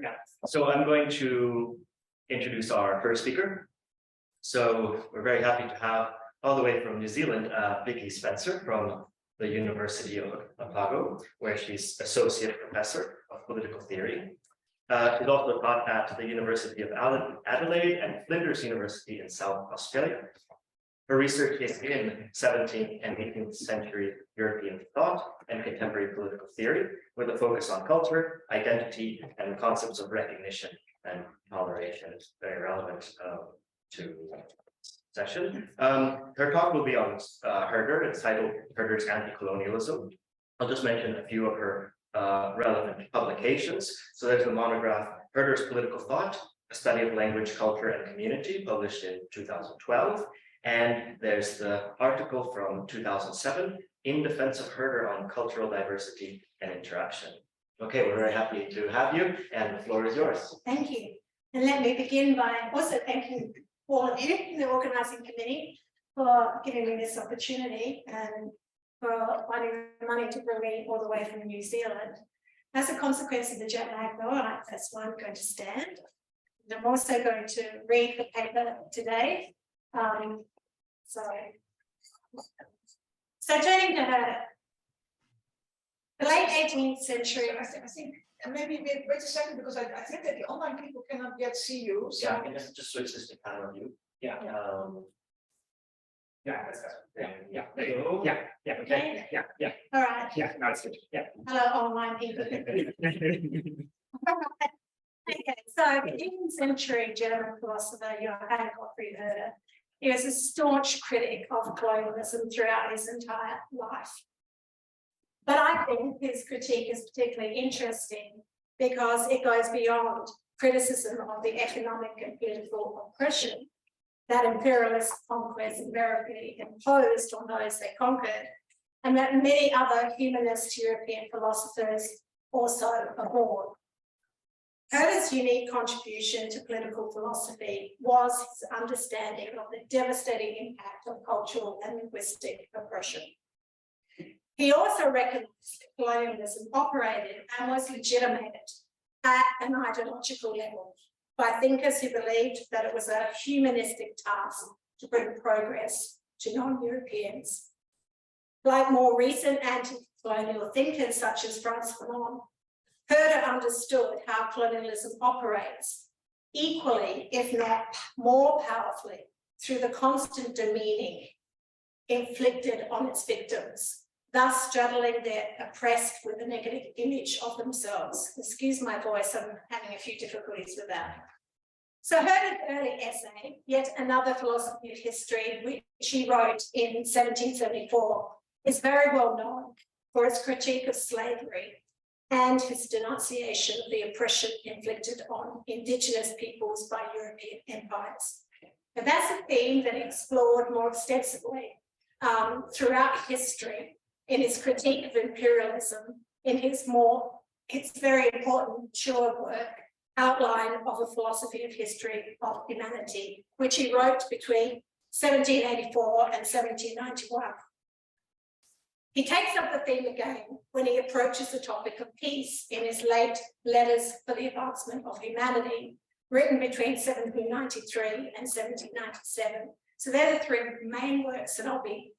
Yeah. So I'm going to introduce our first speaker. So we're very happy to have all the way from New Zealand, Vicki Spencer from the University of Otago, where she's Associate Professor of Political Theory. She's also taught at the University of Adelaide and Flinders University in South Australia. Her research is in 17th and 18th century European thought and contemporary political theory, with a focus on culture, identity, and concepts of recognition and toleration. It's very relevant to the session. Her talk will be on Herder. It's titled Herder's Anti-Colonialism. I'll just mention a few of her relevant publications. So there's the monograph Herder's Political Thought, a study of language, culture, and community, published in 2012. And there's the article from 2007, In Defense of Herder on Cultural Diversity and Interaction. Okay, we're very happy to have you, and the floor is yours. Thank you. And let me begin by also thanking all of you in the organising committee for giving me this opportunity and for finding the money to bring me all the way from New Zealand. As a consequence of the jet lag, though, that's why I'm going to stand. And I'm also going to read the paper today. So turning to Herder, the late 18th century. I think maybe wait a second, because I think that the online people cannot yet see you. So. Yeah, I can just switch this to panel view. Yeah. Yeah, that's yeah. Yeah. Okay. Yeah. All right. Yeah, no, it's good. Yeah. Hello, online people. Okay, so the 18th century German philosopher Johann Gottfried Herder, he was a staunch critic of colonialism throughout his entire life. But I think his critique is particularly interesting because it goes beyond criticism of the economic and political oppression that imperialist conquest invariably imposed on those they conquered, and that many other humanist European philosophers also abhorred. Herder's unique contribution to political philosophy was his understanding of the devastating impact of cultural and linguistic oppression. He also recognized that colonialism operated and was legitimated at an ideological level by thinkers who believed that it was a humanistic task to bring progress to non-Europeans. Like more recent anti-colonial thinkers such as Frantz Fanon, Herder understood how colonialism operates equally, if not more powerfully, through the constant demeaning inflicted on its victims, thus straddling their oppressed with a negative image of themselves. Excuse my voice, I'm having a few difficulties with that. So Herder's early essay, Yet Another Philosophy of History, which he wrote in 1774, is very well known for its critique of slavery and his denunciation of the oppression inflicted on Indigenous peoples by European empires. And that's a theme that he explored more extensively throughout history in his critique of imperialism, in his very important mature work, Outline of a Philosophy of History of Humanity, which he wrote between 1784 and 1791. He takes up the theme again when he approaches the topic of peace in his late Letters for the Advancement of Humanity, written between 1793 and 1797. So they're the three main works that I'll be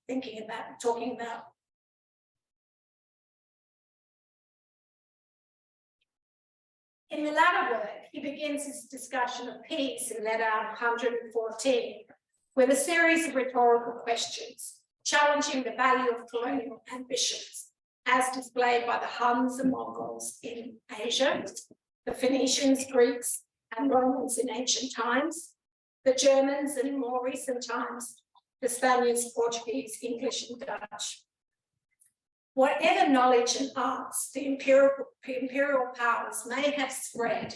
talking about. In the latter work, he begins his discussion of peace in letter 114, with a series of rhetorical questions challenging the value of colonial ambitions, as displayed by the Huns and Mongols in Asia, the Phoenicians, Greeks, and Romans in ancient times, the Germans, and in more recent times, the Spaniards, Portuguese, English, and Dutch. Whatever knowledge and arts the imperial powers may have spread,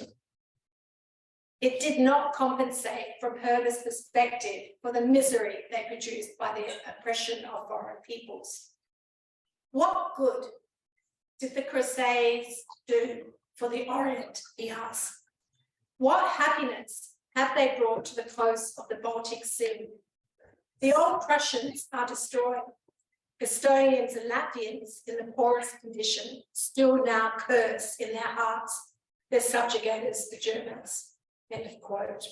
it did not compensate from Herder's perspective for the misery they produced by the oppression of foreign peoples. What good did the Crusades do for the Orient, he asked? What happiness have they brought to the coast of the Baltic Sea? The old Prussians are destroyed. Estonians and Latvians in the poorest condition still now curse in their hearts their subjugators, the Germans. End of quote.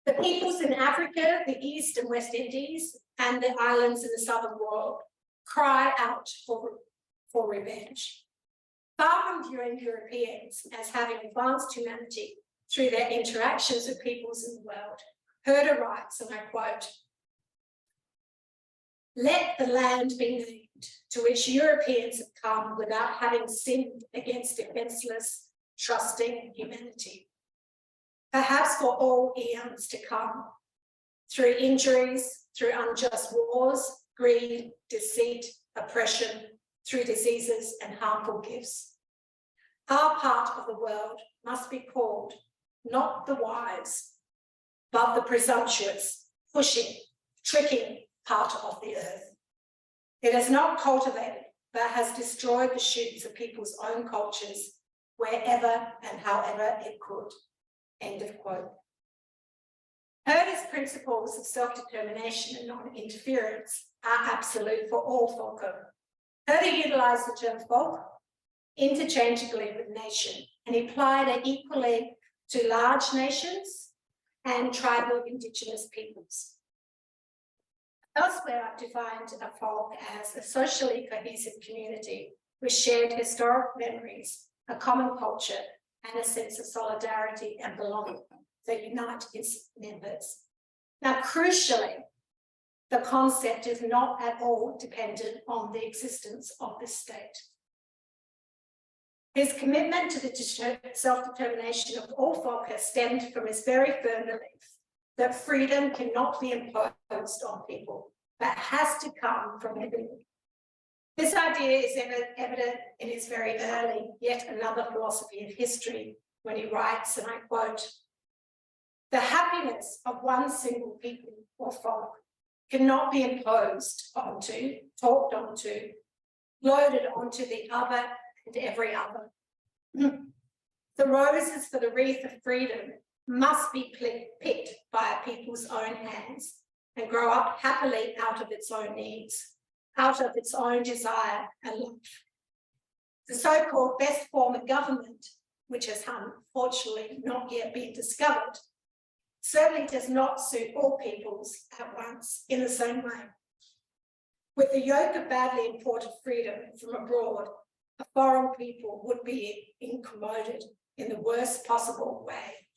The peoples in Africa, the East and West Indies, and the islands in the southern world cry out for revenge. Far from viewing Europeans as having advanced humanity through their interactions with peoples in the world, Herder writes, and I quote, "Let the land be named to which Europeans have come without having sinned against defenceless, trusting humanity. Perhaps for all eons to come, through injuries, through unjust wars, greed, deceit, oppression, through diseases and harmful gifts. Our part of the world must be called not the wise, but the presumptuous, pushing, tricking part of the earth. It has not cultivated, but has destroyed the shoots of people's own cultures wherever and however it could." End of quote. Herder's principles of self-determination and non-interference are absolute for all folkhood. Herder utilised the term folk interchangeably with nation, and he applied it equally to large nations and tribal indigenous peoples. Elsewhere, I've defined a folk as a socially cohesive community with shared historic memories, a common culture, and a sense of solidarity and belonging that unite its members. Now, crucially, the concept is not at all dependent on the existence of this state. His commitment to the self-determination of all folk has stemmed from his very firm belief that freedom cannot be imposed on people, but has to come from within. This idea is evident in his very early, yet another philosophy of history, when he writes, and I quote, "The happiness of one single people or folk cannot be imposed onto, talked onto, loaded onto the other and every other. The roses for the wreath of freedom must be picked by a people's own hands and grow up happily out of its own needs, out of its own desire and love. The so-called best form of government, which has unfortunately not yet been discovered, certainly does not suit all peoples at once in the same way. With the yoke of badly imported freedom from abroad, a foreign people would be incommoded in the worst possible way."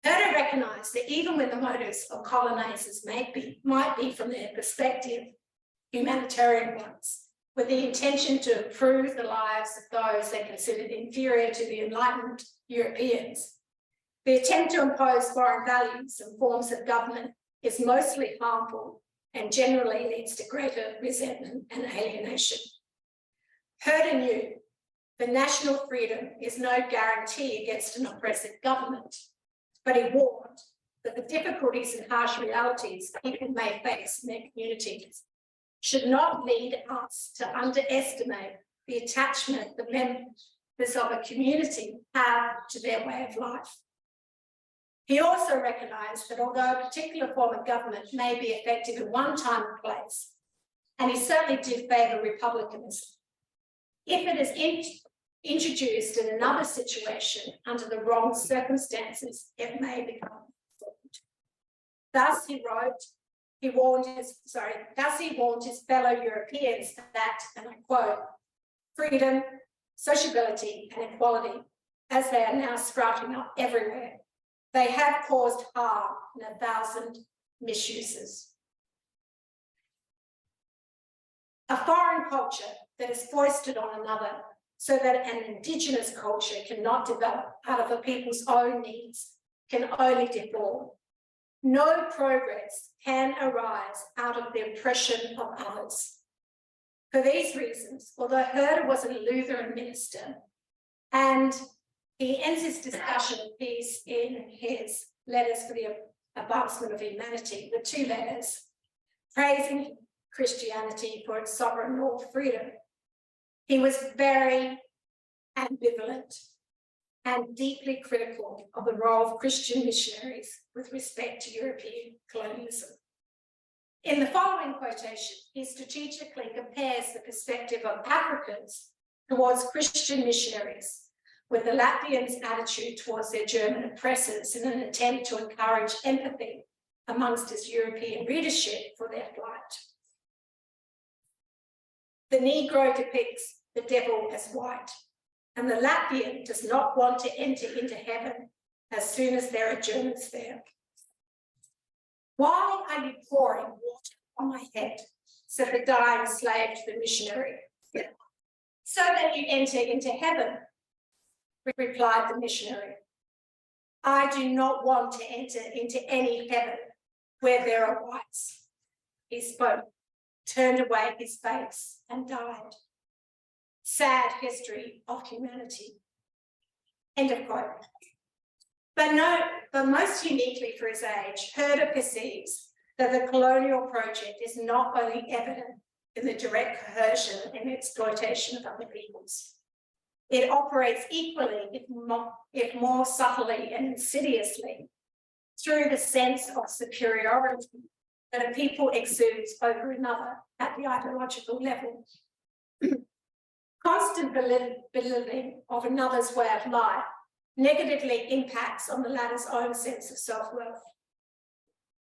Herder recognised that even when the motives of colonisers might be from their perspective humanitarian ones, with the intention to improve the lives of those they considered inferior to the enlightened Europeans, the attempt to impose foreign values and forms of government is mostly harmful and generally leads to greater resentment and alienation. Herder knew that national freedom is no guarantee against an oppressive government, but he warned that the difficulties and harsh realities people may face in their communities should not lead us to underestimate the attachment the members of a community have to their way of life. He also recognised that although a particular form of government may be effective in one time and place, and he certainly did favour republicanism, if it is introduced in another situation under the wrong circumstances, it may become important. Thus, he warned his fellow Europeans that, and I quote, "freedom, sociability, and equality, as they are now sprouting up everywhere, they have caused harm in 1,000 misuses." A foreign culture that is foisted on another so that an indigenous culture cannot develop out of a people's own needs can only deform. No progress can arise out of the oppression of others. For these reasons, although Herder was a Lutheran minister, and he ends his discussion of peace in his Letters for the Advancement of Humanity, the 2 letters, praising Christianity for its sovereign law of freedom, he was very ambivalent and deeply critical of the role of Christian missionaries with respect to European colonialism. In the following quotation, he strategically compares the perspective of Africans towards Christian missionaries with the Latvians' attitude towards their German oppressors in an attempt to encourage empathy amongst his European readership for their plight. The Negro depicts the devil as white, and the Latvian does not want to enter into heaven as soon as there are Germans there. "Why are you pouring water on my head?" said the dying slave to the missionary. "So that you enter into heaven," replied the missionary. "I do not want to enter into any heaven where there are whites." He spoke, turned away his face, and died. Sad history of humanity. End of quote. But most uniquely for his age, Herder perceives that the colonial project is not only evident in the direct coercion and exploitation of other peoples. It operates equally, if more subtly and insidiously, through the sense of superiority that a people exudes over another at the ideological level. Constant belittling of another's way of life negatively impacts on the latter's own sense of self-worth.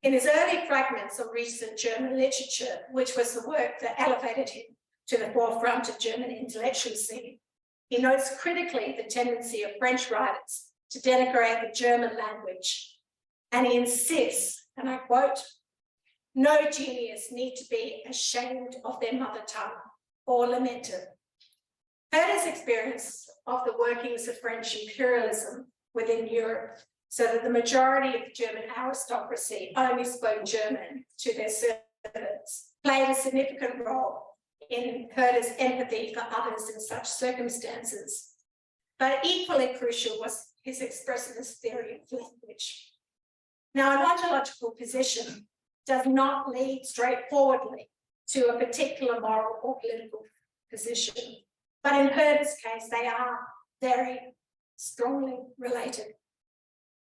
In his early fragments of recent German literature, which was the work that elevated him to the forefront of German intellectual scene, he notes critically the tendency of French writers to denigrate the German language. And he insists, and I quote, "No genius need to be ashamed of their mother tongue or lament it." Herder's experience of the workings of French imperialism within Europe, so that the majority of the German aristocracy only spoke German to their servants, played a significant role in Herder's empathy for others in such circumstances. But equally crucial was his expressivist theory of language. Now, an ontological position does not lead straightforwardly to a particular moral or political position, but in Herder's case, they are very strongly related.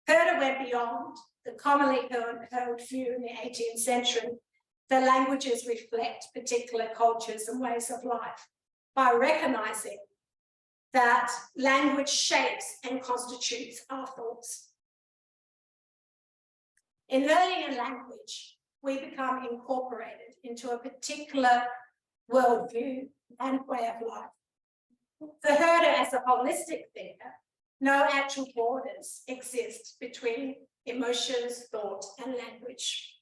Herder went beyond the commonly held view in the 18th century that languages reflect particular cultures and ways of life by recognizing that language shapes and constitutes our thoughts. In learning a language, we become incorporated into a particular worldview and way of life. For Herder, as a holistic thinker, no actual borders exist between emotions, thought, and language.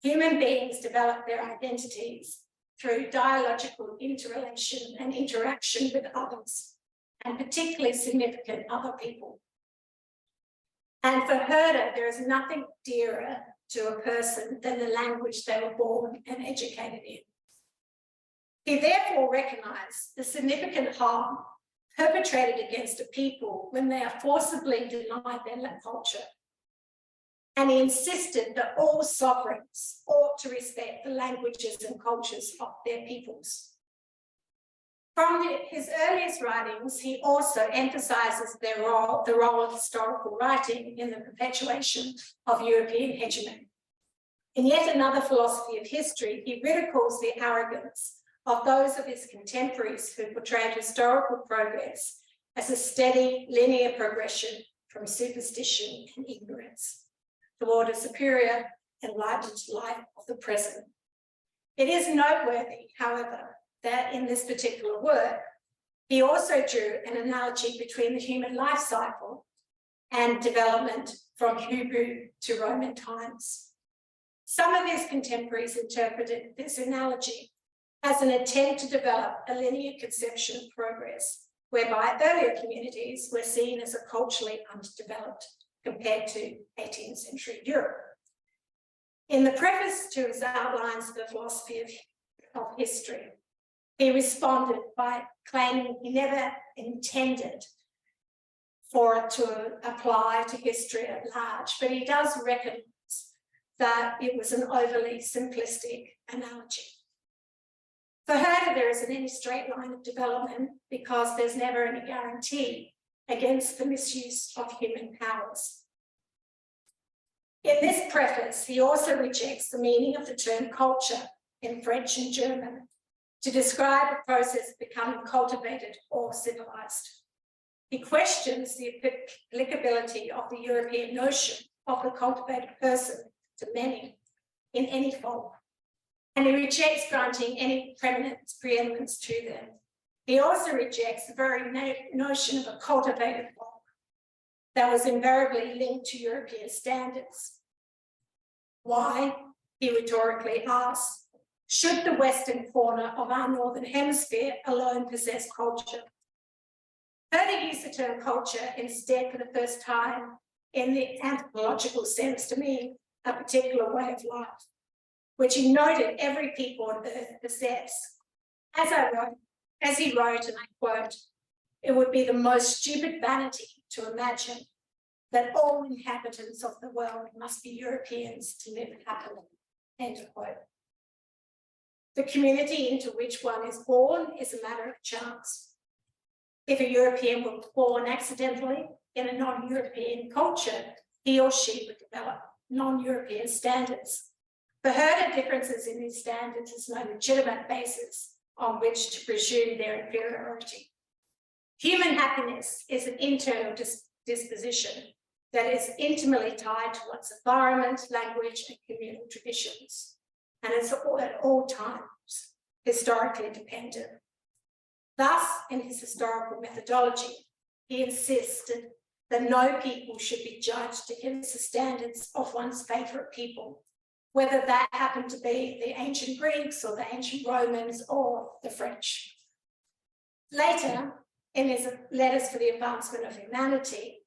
Human beings develop their identities through dialogical interrelation and interaction with others, and particularly significant other people. And for Herder, there is nothing dearer to a person than the language they were born and educated in. He therefore recognised the significant harm perpetrated against a people when they are forcibly denied their culture. And he insisted that all sovereigns ought to respect the languages and cultures of their peoples. From his earliest writings, he also emphasises the role of historical writing in the perpetuation of European hegemony. In yet another philosophy of history, he ridicules the arrogance of those of his contemporaries who portrayed historical progress as a steady, linear progression from superstition and ignorance toward a superior, enlightened life of the present. It is noteworthy, however, that in this particular work, he also drew an analogy between the human life cycle and development from Hebrew to Roman times. Some of his contemporaries interpreted this analogy as an attempt to develop a linear conception of progress, whereby earlier communities were seen as a culturally underdeveloped compared to 18th century Europe. In the preface to his outlines of the philosophy of history, he responded by claiming he never intended for it to apply to history at large, but he does recognise that it was an overly simplistic analogy. For Herder, there isn't any straight line of development because there's never any guarantee against the misuse of human powers. In this preface, he also rejects the meaning of the term culture in French and German to describe a process becoming cultivated or civilized. He questions the applicability of the European notion of the cultivated person to many in any form, and he rejects granting any preeminence to them. He also rejects the very notion of a cultivated folk that was invariably linked to European standards. Why, he rhetorically asks, should the western corner of our northern hemisphere alone possess culture? Herder used the term culture instead for the first time in the anthropological sense to mean a particular way of life, which he noted every people on earth possess. As he wrote, and I quote, "It would be the most stupid vanity to imagine that all inhabitants of the world must be Europeans to live happily," end quote. The community into which one is born is a matter of chance. If a European were born accidentally in a non-European culture, he or she would develop non-European standards. For Herder, differences in these standards is no legitimate basis on which to presume their inferiority. Human happiness is an internal disposition that is intimately tied to one's environment, language, and communal traditions, and is at all times historically dependent. Thus, in his historical methodology, he insisted that no people should be judged against the standards of one's favourite people, whether that happened to be the ancient Greeks or the ancient Romans or the French. Later, in his Letters for the Advancement of Humanity,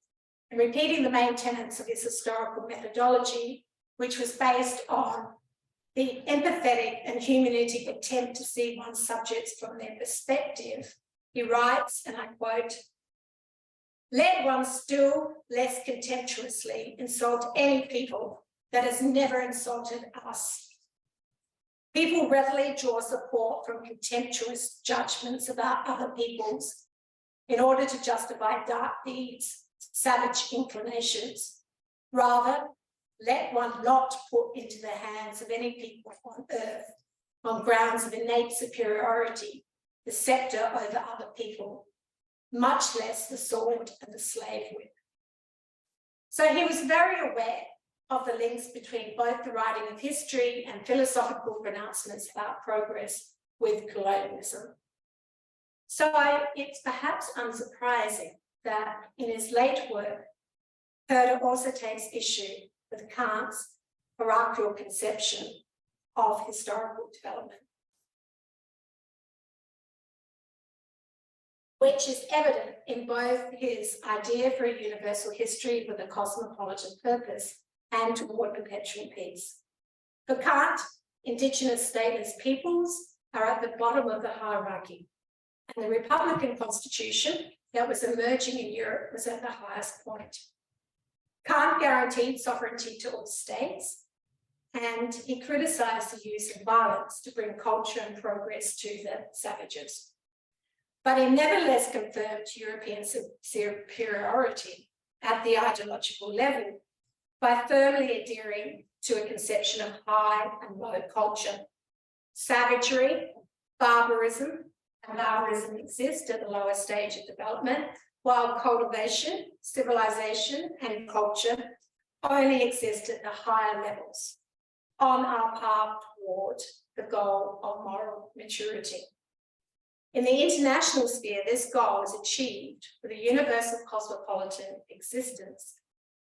and repeating the main tenets of his historical methodology, which was based on the empathetic and humanistic attempt to see one's subjects from their perspective, he writes, and I quote, "Let one still less contemptuously insult any people that has never insulted us. People readily draw support from contemptuous judgments about other peoples in order to justify dark deeds, savage inclinations. Rather, let one not put into the hands of any people on earth, on grounds of innate superiority, the sceptre over other people, much less the sword and the slave whip." So he was very aware of the links between both the writing of history and philosophical pronouncements about progress with colonialism. So it's perhaps unsurprising that in his late work, Herder also takes issue with Kant's parochial conception of historical development, which is evident in both his idea for a universal history with a cosmopolitan purpose and toward perpetual peace. For Kant, indigenous stateless peoples are at the bottom of the hierarchy, and the Republican Constitution that was emerging in Europe was at the highest point. Kant guaranteed sovereignty to all states, and he criticised the use of violence to bring culture and progress to the savages. But he nevertheless confirmed European superiority at the ideological level by firmly adhering to a conception of high and low culture. Savagery, barbarism, and barbarism exist at the lower stage of development, while cultivation, civilization, and culture only exist at the higher levels on our path toward the goal of moral maturity. In the international sphere, this goal is achieved with a universal cosmopolitan existence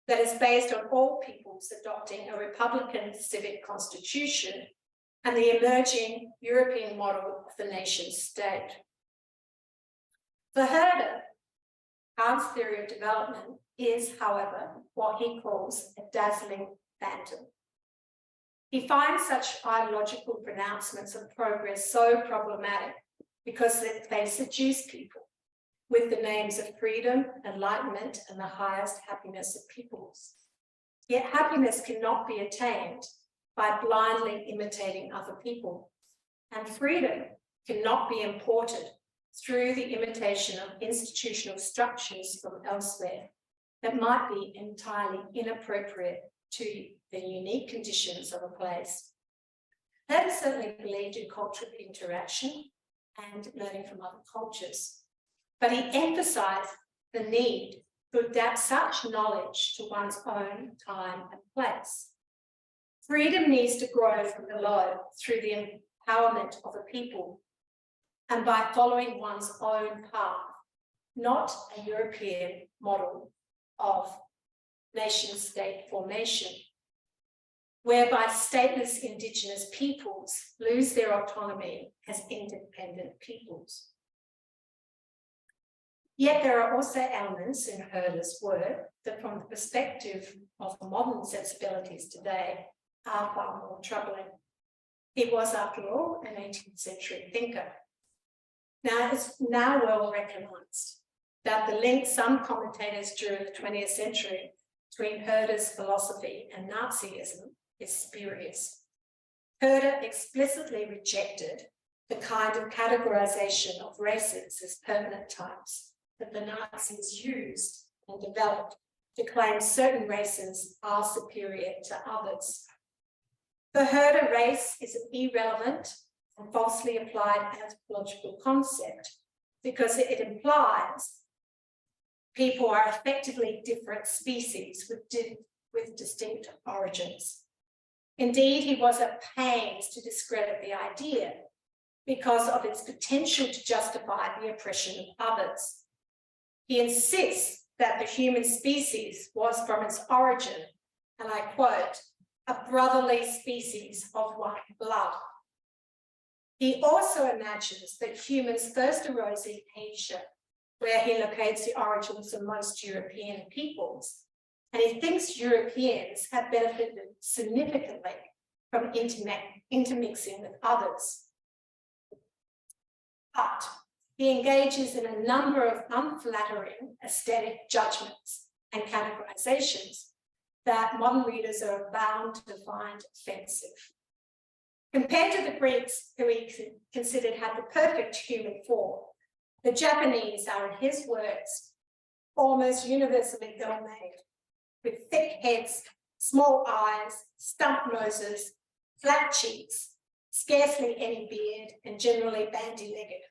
that is based on all peoples adopting a republican civic constitution and the emerging European model of the nation state. For Herder, Kant's theory of development is, however, what he calls a dazzling phantom. He finds such ideological pronouncements of progress so problematic because they seduce people with the names of freedom, enlightenment, and the highest happiness of peoples. Yet happiness cannot be attained by blindly imitating other people, and freedom cannot be imported through the imitation of institutional structures from elsewhere that might be entirely inappropriate to the unique conditions of a place. Herder certainly believed in cultural interaction and learning from other cultures, but he emphasised the need to adapt such knowledge to one's own time and place. Freedom needs to grow from below through the empowerment of a people and by following one's own path, not a European model of nation-state formation, whereby stateless Indigenous peoples lose their autonomy as independent peoples. Yet there are also elements in Herder's work that, from the perspective of modern sensibilities today, are far more troubling. He was, after all, an 18th century thinker. Now, it's now well recognised that the link some commentators during the 20th century between Herder's philosophy and Nazism is spurious. Herder explicitly rejected the kind of categorisation of races as permanent types that the Nazis used and developed to claim certain races are superior to others. For Herder, race is an irrelevant and falsely applied anthropological concept because it implies people are effectively different species with distinct origins. Indeed, he was at pains to discredit the idea because of its potential to justify the oppression of others. He insists that the human species was from its origin, and I quote, a brotherly species of one blood. He also imagines that humans first arose in Asia, where he locates the origins of most European peoples, and he thinks Europeans have benefited significantly from intermixing with others. But he engages in a number of unflattering aesthetic judgments and categorizations that modern readers are bound to find offensive. Compared to the Greeks, who he considered had the perfect human form, the Japanese are, in his words, almost universally ill-made, with thick heads, small eyes, stumped noses, flat cheeks, scarcely any beard, and generally bandy-legged.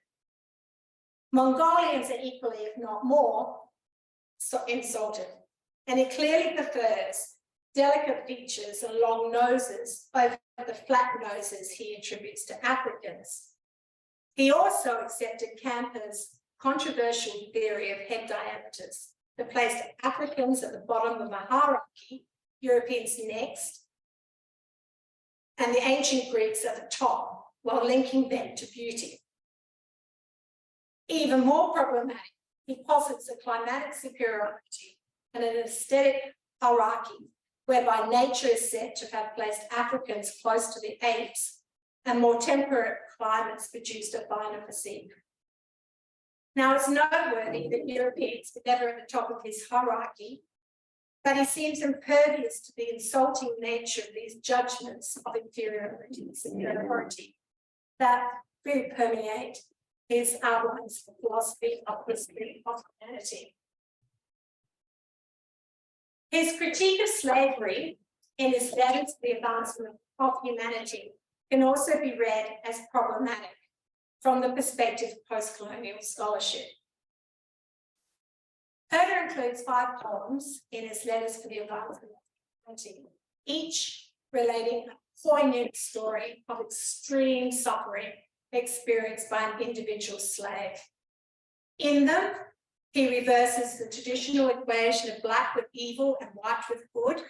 Mongolians are equally, if not more, insulted, and he clearly prefers delicate features and long noses over the flat noses he attributes to Africans. He also accepted Camper's controversial theory of head diameters that placed Africans at the bottom of the hierarchy, Europeans next, and the ancient Greeks at the top, while linking them to beauty. Even more problematic, he posits a climatic superiority and an aesthetic hierarchy, whereby nature is said to have placed Africans close to the apes and more temperate climates produced a finer physique. Now, it's noteworthy that Europeans were never at the top of his hierarchy, but he seems impervious to the insulting nature of these judgments of inferiority and superiority that really permeate his outlines for philosophy of history of humanity. His critique of slavery in his letters to the advancement of humanity can also be read as problematic from the perspective of post-colonial scholarship. Herder includes 5 poems in his letters for the advancement of humanity, each relating a poignant story of extreme suffering experienced by an individual slave. In them, he reverses the traditional equation of black with evil and white with good,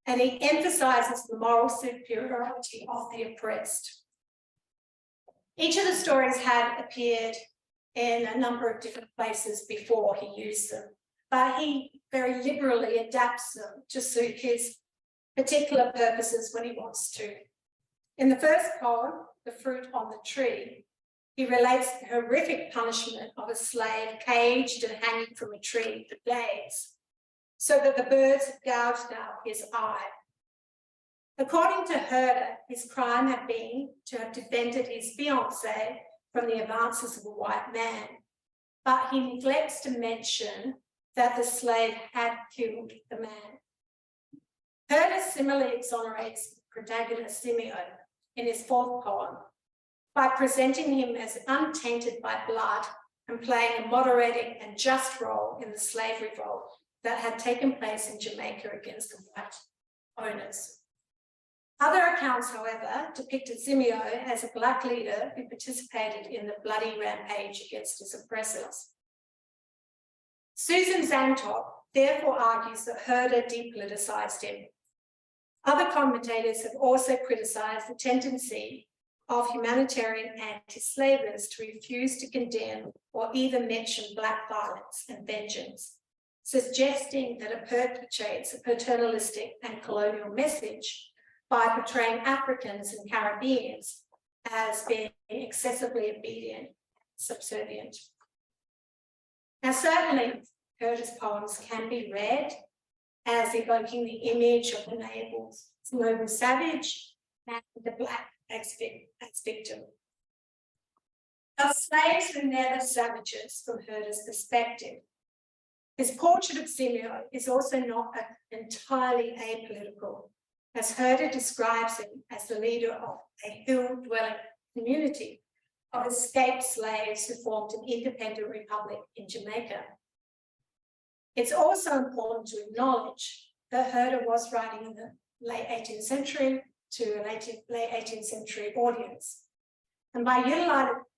and he emphasizes the moral superiority of the oppressed. Each of the stories had appeared in a number of different places before he used them, but he very liberally adapts them to suit his particular purposes when he wants to. In the first poem, The Fruit on the Tree, he relates the horrific punishment of a slave caged and hanging from a tree for days, so that the birds had gouged out his eye. According to Herder, his crime had been to have defended his fiancée from the advances of a white man, but he neglects to mention that the slave had killed the man. Herder similarly exonerates protagonist Simeo in his fourth poem by presenting him as untainted by blood and playing a moderating and just role in the slave revolt that had taken place in Jamaica against the white owners. Other accounts, however, depicted Simeo as a black leader who participated in the bloody rampage against his oppressors. Susan Zantop therefore argues that Herder depoliticized him. Other commentators have also criticised the tendency of humanitarian anti-slavers to refuse to condemn or even mention black violence and vengeance, suggesting that it perpetuates a paternalistic and colonial message by portraying Africans and Caribbeans as being excessively obedient, subservient. Now, certainly, Herder's poems can be read as evoking the image of the noble savage and the black as victim. But slaves were never savages from Herder's perspective. His portrait of Simeo is also not entirely apolitical, as Herder describes him as the leader of a hill-dwelling community of escaped slaves who formed an independent republic in Jamaica. It's also important to acknowledge that Herder was writing in the late 18th century to a late 18th century audience. And by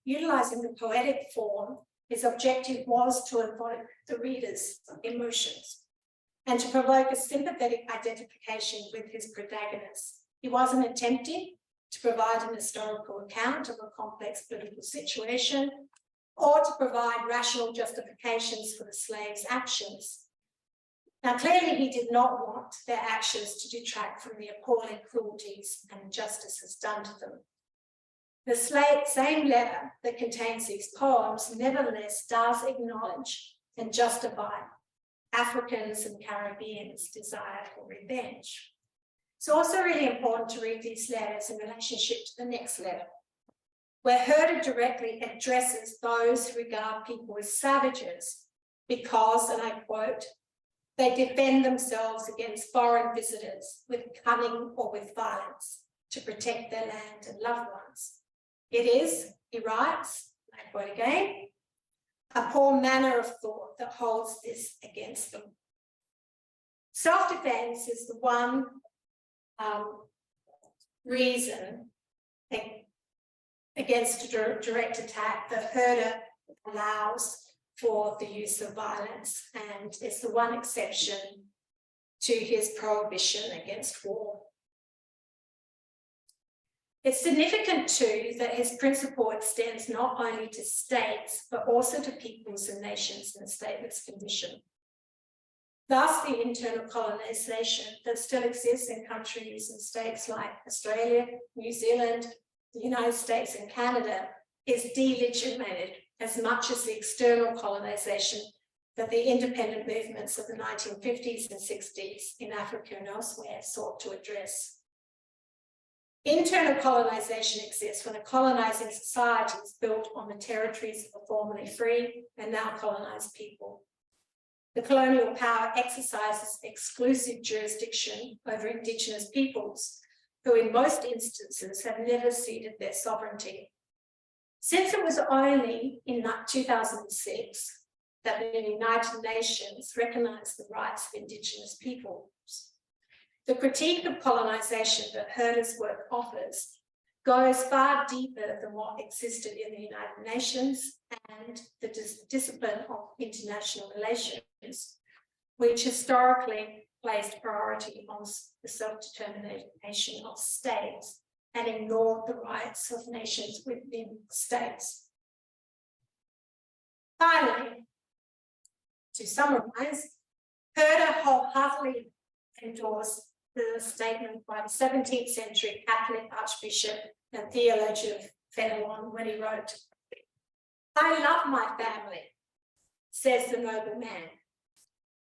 utilizing the poetic form, his objective was to evoke the reader's emotions and to provoke a sympathetic identification with his protagonist. He wasn't attempting to provide an historical account of a complex political situation or to provide rational justifications for the slaves' actions. Now, clearly, he did not want their actions to detract from the appalling cruelties and injustices done to them. The same letter that contains these poems nevertheless does acknowledge and justify Africans and Caribbeans' desire for revenge. It's also really important to read these letters in relationship to the next letter, where Herder directly addresses those who regard people as savages because, and I quote, they defend themselves against foreign visitors with cunning or with violence to protect their land and loved ones. It is, he writes, I quote again, a poor manner of thought that holds this against them. Self-defense is the one reason against a direct attack that Herder allows for the use of violence, and it's the one exception to his prohibition against war. It's significant too that his principle extends not only to states, but also to peoples and nations in a stateless condition. Thus, the internal colonisation that still exists in countries and states like Australia, New Zealand, the United States and Canada is delegitimated as much as the external colonisation that the independent movements of the 1950s and 60s in Africa and elsewhere sought to address. Internal colonisation exists when a colonising society is built on the territories of a formerly free and now colonised people. The colonial power exercises exclusive jurisdiction over Indigenous peoples, who in most instances have never ceded their sovereignty. Since it was only in 2006 that the United Nations recognised the rights of Indigenous peoples, the critique of colonisation that Herder's work offers goes far deeper than what existed in the United Nations and the discipline of international relations, which historically placed priority on the self-determination of states and ignored the rights of nations within states. Finally, to summarise, Herder wholeheartedly endorsed the statement by the 17th century Catholic Archbishop and theologian Fenelon when he wrote, "I love my family," says the noble man,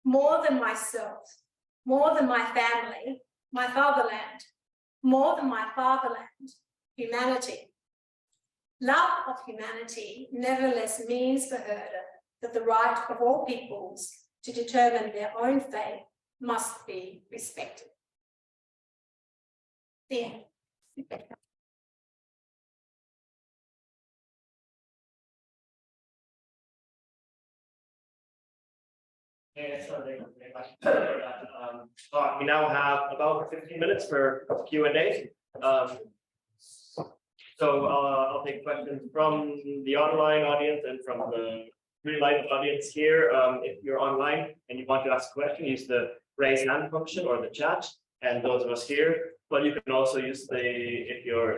"more than myself, more than my family, my fatherland, more than my fatherland, humanity." Love of humanity nevertheless means for Herder that the right of all peoples to determine their own fate must be respected. the end. We now have about 15 minutes for Q&A. So I'll take questions from the online audience and from the real life audience here. If you're online and you want to ask a question, use the raise hand function or the chat. And those of us here, but you can also use if you're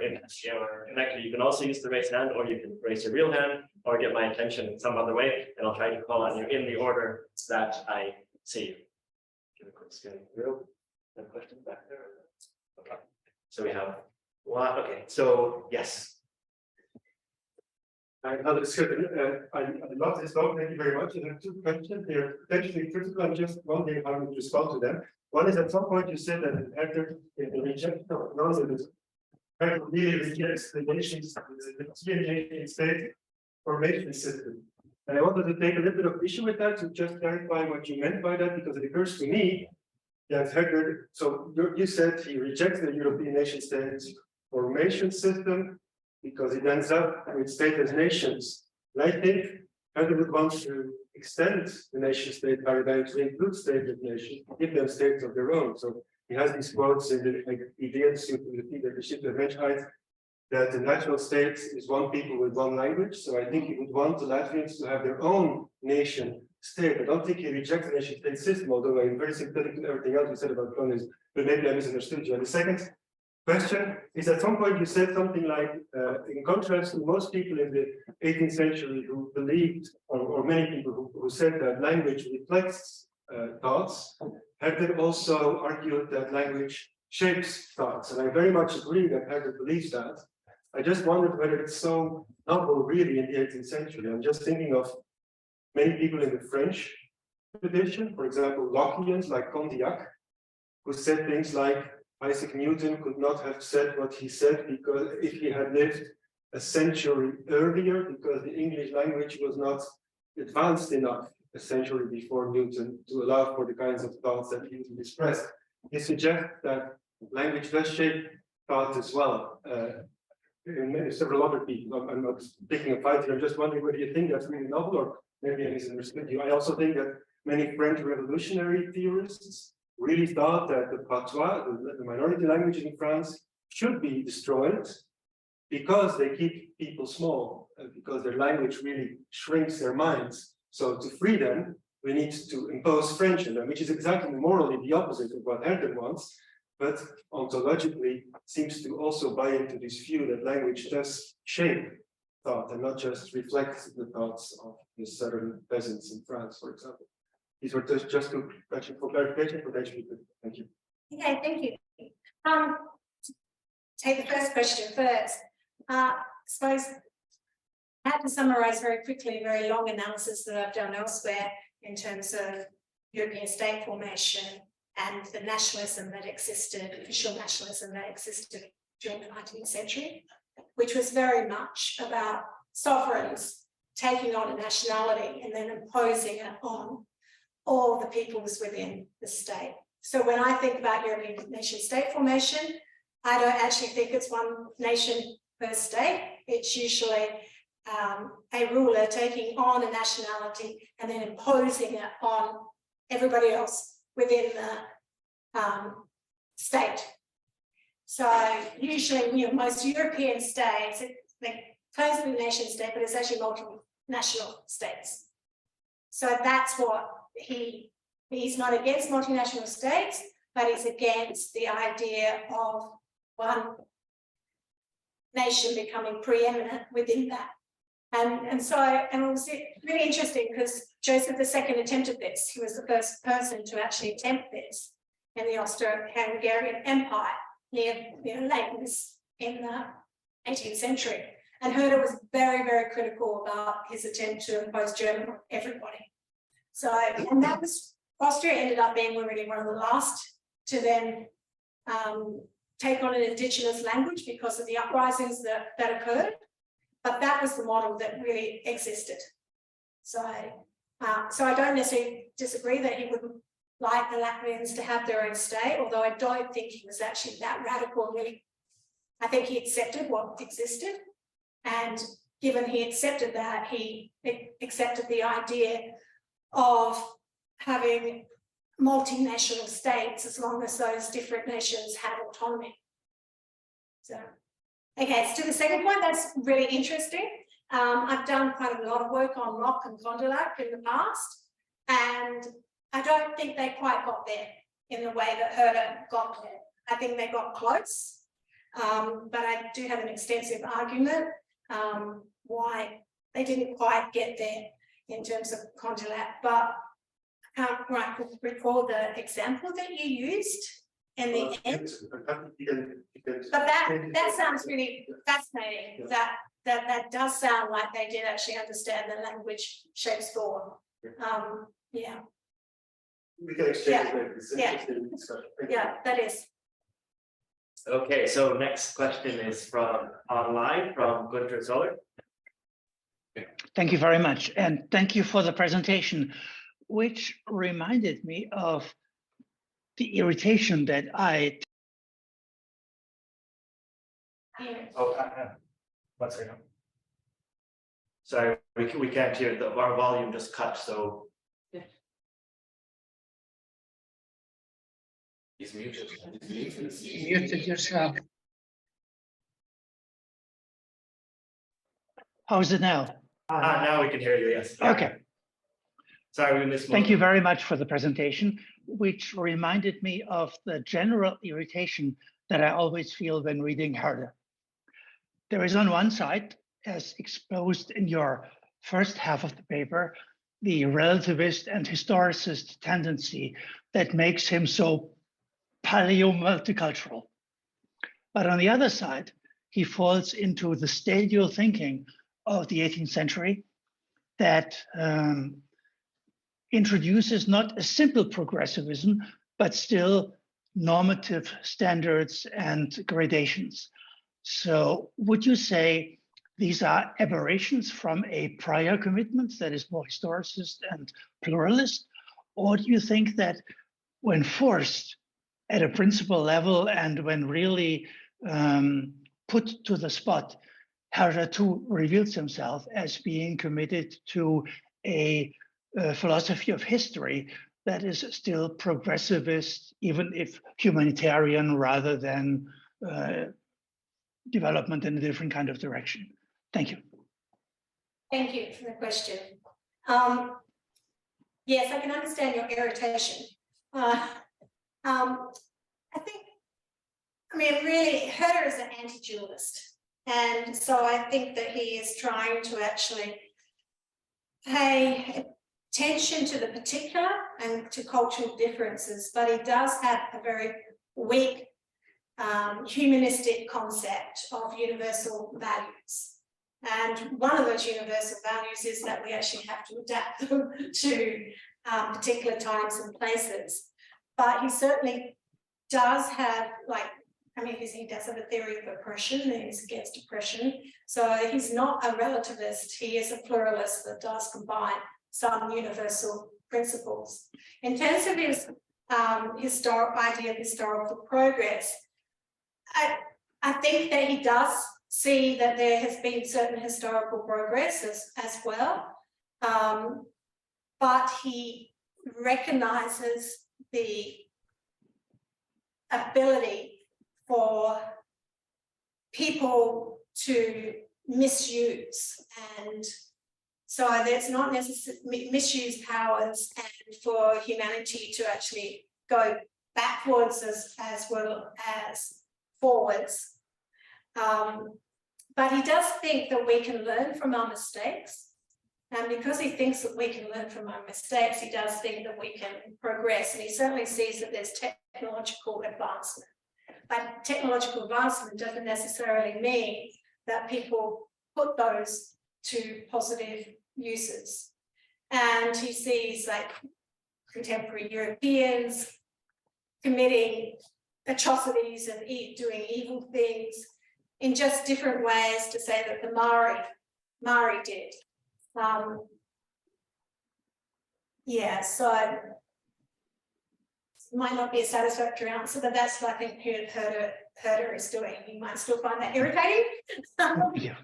connected, you can also use the raise hand, or you can raise your real hand or get my attention in some other way, and I'll try to call on you in the order that I see you. Give a quick scan through. No questions back there. Okay. So we have one. Okay. So yes. I love this talk. Thank you very much. I have two questions. They're potentially critical. I'm just wondering how you respond to them. One is, at some point you said that an actor in the rejection of colonialism really rejects the nation's the state formation system. And I wanted to take a little bit of issue with that to just clarify what you meant by that, because it occurs to me that Heger, so you said he rejects the European nation state's formation system because it ends up with state as nations. And I think Heger would want to extend the nation state paradigm to include state of nations, give them states of their own. So he has these quotes in the ideas to the shift of Menschheit, that the national state is one people with one language. So I think he would want the Latvians to have their own nation state. I don't think he rejects the nation state system, although I'm very sympathetic to everything else you said about colonialism, but maybe I misunderstood you. And the second question is, at some point you said something like, in contrast to most people in the 18th century who believed, or many people who said that language reflects thoughts, Heger also argued that language shapes thoughts. And I very much agree that Heger believes that. I just wondered whether it's so novel really in the 18th century. I'm just thinking of many people in the French tradition, for example, Lockeans like Condillac, who said things like, Isaac Newton could not have said what he said because if he had lived a century earlier, because the English language was not advanced enough a century before Newton to allow for the kinds of thoughts that Newton expressed. He suggests that language does shape thought as well. And several other people, I'm not picking a fight here, I'm just wondering whether you think that's really novel, or maybe I misunderstood you. I also think that many French revolutionary theorists really thought that the patois, the minority languages in France, should be destroyed because they keep people small, because their language really shrinks their minds. So to free them, we need to impose French on them, which is exactly morally the opposite of what Herder wants, but ontologically seems to also buy into this view that language does shape thought and not just reflect the thoughts of the southern peasants in France, for example. These were just two questions for clarification, potentially. Thank you. Okay, thank you. Take the first question first. I suppose I have to summarize very quickly a very long analysis that I've done elsewhere in terms of European state formation and the nationalism that existed, official nationalism that existed during the 19th century, which was very much about sovereigns taking on a nationality and then imposing it on all the peoples within the state. So when I think about European nation state formation, I don't actually think it's one nation per state. It's usually a ruler taking on a nationality and then imposing it on everybody else within the state. So usually, most European states, they claim to be a nation state, but it's actually multinational states. So that's what he's not against multinational states, but he's against the idea of one nation becoming preeminent within that. And it was really interesting because Joseph II attempted this. He was the first person to actually attempt this in the Austro-Hungarian Empire near Leyden in the 18th century. And Herder was very, very critical about his attempt to impose German on everybody. So, and that was, Austria ended up being really one of the last to then take on an indigenous language because of the uprisings that occurred. But that was the model that really existed. So I don't necessarily disagree that he wouldn't like the Latvians to have their own state, although I don't think he was actually that radical and really I think he accepted what existed, and given he accepted that, he accepted the idea of having multinational states as long as those different nations had autonomy. So, okay, so to the second point, that's really interesting. I've done quite a lot of work on Locke and Condillac in the past, and I don't think they quite got there in the way that Herder got there. I think they got close, but I do have an extensive argument why they didn't quite get there in terms of Condillac, but I can't quite recall the example that you used in the end. But that sounds really fascinating. Yeah. That does sound like they did actually understand the language shapes form. Yeah. We can exchange Yeah. it. It's Yeah. interesting discussion. Thank you. Yeah, that is. Okay, so next question is from online from Gunter Zoller. Thank you very much. And thank you for the presentation, which reminded me of the irritation that I Oh, one second. Sorry, we can't hear, our volume just cut, so. He's muted. muted yourself. How is it now? Now we can hear you, yes. Okay. Sorry, we missed. Thank you very much for the presentation, which reminded me of the general irritation that I always feel when reading Herder. There is on one side, as exposed in your first half of the paper, the relativist and historicist tendency that makes him so paleo-multicultural. But on the other side, he falls into the stadial thinking of the 18th century that introduces not a simple progressivism, but still normative standards and gradations. So would you say these are aberrations from a prior commitment that is more historicist and pluralist? Or do you think that when forced at a principle level and when really put to the spot, Herder too reveals himself as being committed to a philosophy of history that is still progressivist, even if humanitarian rather than development in a different kind of direction? Thank you. Thank you for the question. Yes, I can understand your irritation. I think, really, Herder is an anti-dualist. And so I think that he is trying to actually pay attention to the particular and to cultural differences, but he does have a very weak humanistic concept of universal values. And one of those universal values is that we actually have to adapt them to particular times and places. But he certainly does have, he does have a theory of oppression, he's against oppression. So he's not a relativist, he is a pluralist that does combine some universal principles. In terms of his idea of historical progress, I think that he does see that there has been certain historical progress as well, but he recognizes the ability for people to misuse, and so there's not necessarily misuse powers, and for humanity to actually go backwards as well as forwards. But he does think that we can learn from our mistakes. And because he thinks that we can learn from our mistakes, he does think that we can progress. And he certainly sees that there's technological advancement. But technological advancement doesn't necessarily mean that people put those to positive uses. And he sees contemporary Europeans committing atrocities and doing evil things in just different ways to say that the Maori did. So it might not be a satisfactory answer, but that's, I think, Herder Herder is doing. You might still find that irritating. Yeah.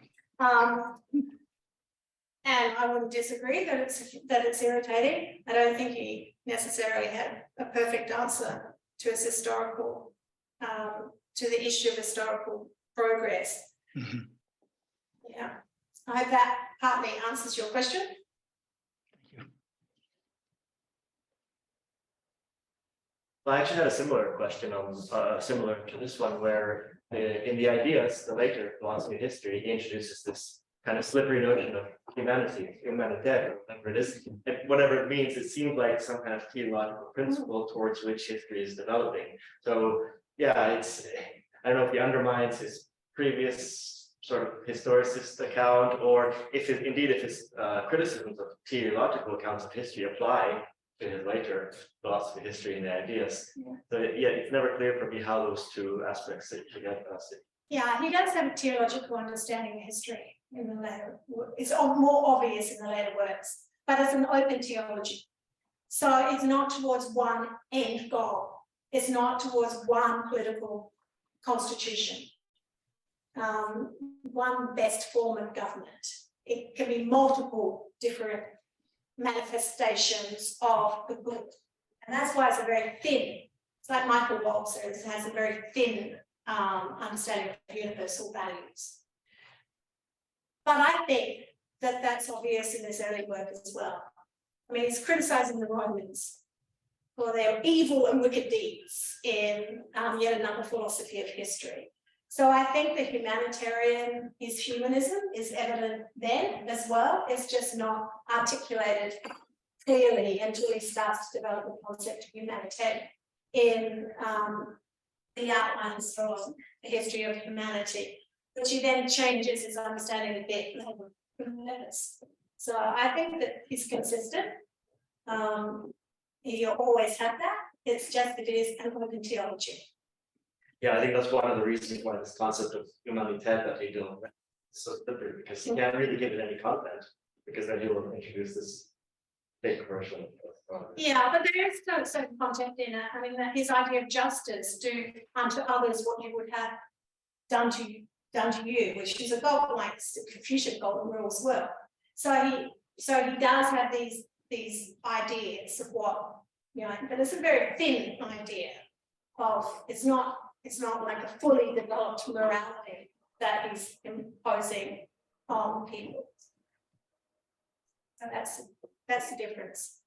And I wouldn't disagree that it's irritating. I don't think he necessarily had a perfect answer to his historical, to the issue of historical progress. Mhm. Yeah, I hope that partly answers your question. Well, I actually had a similar question on similar to this one, where in the ideas, the later philosophy of history, he introduces this kind of slippery notion of humanity, humanitarian, or whatever it is. And whatever it means, it seems like some kind of theological principle towards which history is developing. So yeah, it's, I don't know if he undermines his previous sort of historicist account, or if it, indeed if his criticisms of teleological accounts of history apply to his later philosophy of history and the ideas. Yeah. So yeah, it's never clear for me how those two aspects sit together. Yeah, he does have a theological understanding of history in the later, it's more obvious in the later works, but it's an open theology. So it's not towards one end goal. It's not towards one political constitution, one best form of government. It can be multiple different manifestations of the good. And that's why it's a very thin, it's like Michael Wald says, it has a very thin understanding of universal values. But I think that that's obvious in this early work as well. I mean, he's criticizing the Romans for their evil and wicked deeds in yet another philosophy of history. So I think the humanitarian is humanism is evident then as well. It's just not articulated clearly until he starts to develop the concept of humanitarian in the outlines from the history of humanity, which he then changes his understanding a bit later. So I think that he's consistent. He always had that. It's just that it is an open theology. Yeah, I think that's one of the reasons why this concept of humanitarian that he don't is so slippery, because he can't really give it any content, because then he will introduce this big version of Yeah, but there is still certain content in it. I mean, that his idea of justice, do unto others what you would have done to you, which is a golden, like Confucian golden rule as well. So he does have these ideas of what, you know, but it's a very thin idea of it's not like a fully developed morality that he's imposing on people. So that's the difference.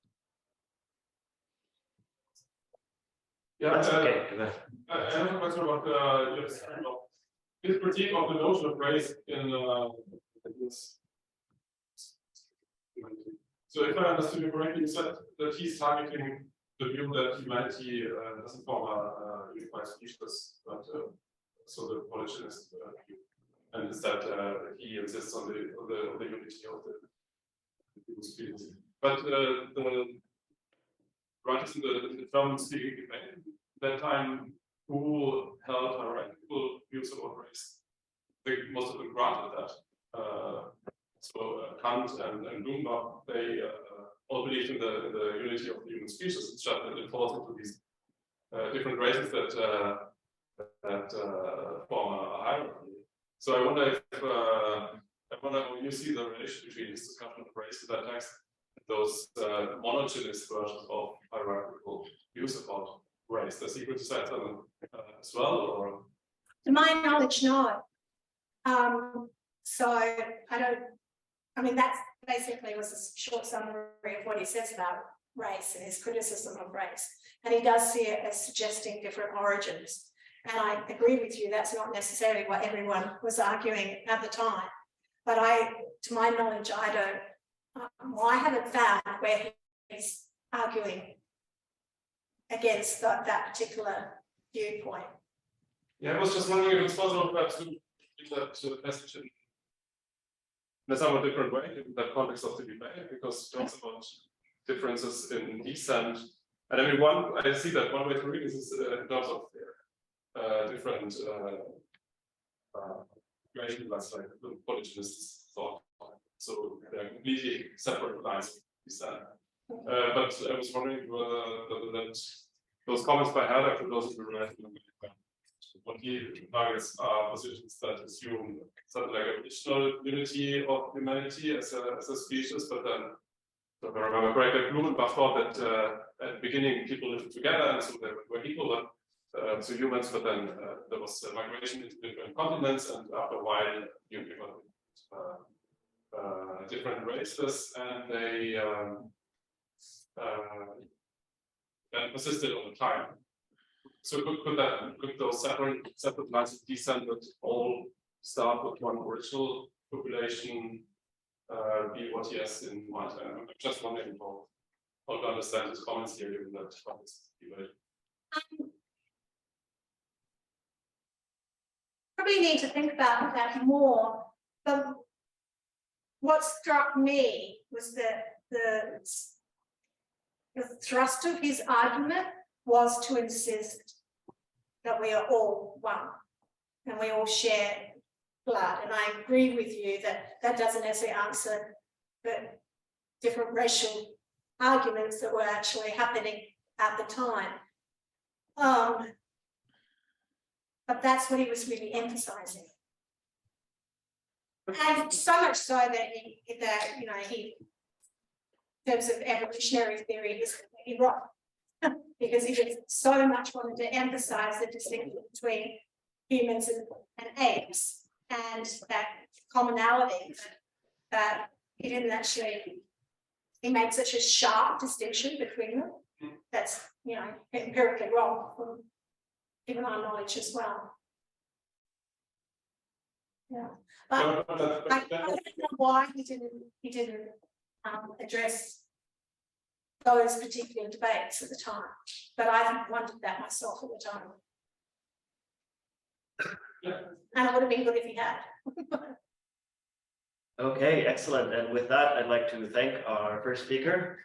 Yeah, That's okay. I have a question about his critique of the notion of race in this. So if I understood you correctly, you said that he's targeting the view that humanity doesn't form a unified species, but so the polygenist view, and instead he insists on the unity of the human species. But the writers in the German-speaking debate that time who held hierarchical views about race, I think most of them granted that. So Kant and Bloomberg, they all believed in the unity of the human species. It's just that it falls into these different races that form a hierarchy. So I wonder if how you see the relation between this discussion of race in that text, those monogenist versions of hierarchical views about race. Does he criticize them as well, or? To my knowledge, no. So I mean, that's basically was a short summary of what he says about race and his criticism of race. And he does see it as suggesting different origins. And I agree with you, that's not necessarily what everyone was arguing at the time. But to my knowledge, I haven't found where he's arguing against that particular viewpoint. Yeah, I was just wondering if it's possible perhaps to read that passage in a somewhat different way in that context of the debate, because it talks about differences in descent. And I mean, I see that one way to read this is in terms of different relations, like the polygenists thought. So they're completely separate lines of descent. But I was wondering whether those comments by Herder could also be related to what he targets are positions that assume something like a additional unity of humanity as a species, but then, if I remember correctly, Blumenbach thought that at the beginning people lived together and so they were equal to humans, but then there was migration into different continents, and after a while you different races, and they then persisted over time. So could those separate lines of descent that all start with one original population be what he has in mind? I'm just wondering how to understand his comments here, given that this debate. Probably need to think about that more. But what struck me was that the thrust of his argument was to insist that we are all one and we all share blood. And I agree with you that that doesn't necessarily answer the different racial arguments that were actually happening at the time. But that's what he was really emphasizing. And so much so that he, in terms of evolutionary theory, is completely wrong. Because he just so much wanted to emphasize the distinction between humans and apes, and that commonality that he didn't actually, he made such a sharp distinction between them. That's, empirically wrong from given our knowledge as well. Yeah, but I don't know why he didn't address those particular debates at the time, but I wondered that myself at the time. Yeah. And it would have been good if he had. Okay, excellent. And with that, I'd like to thank our first speaker,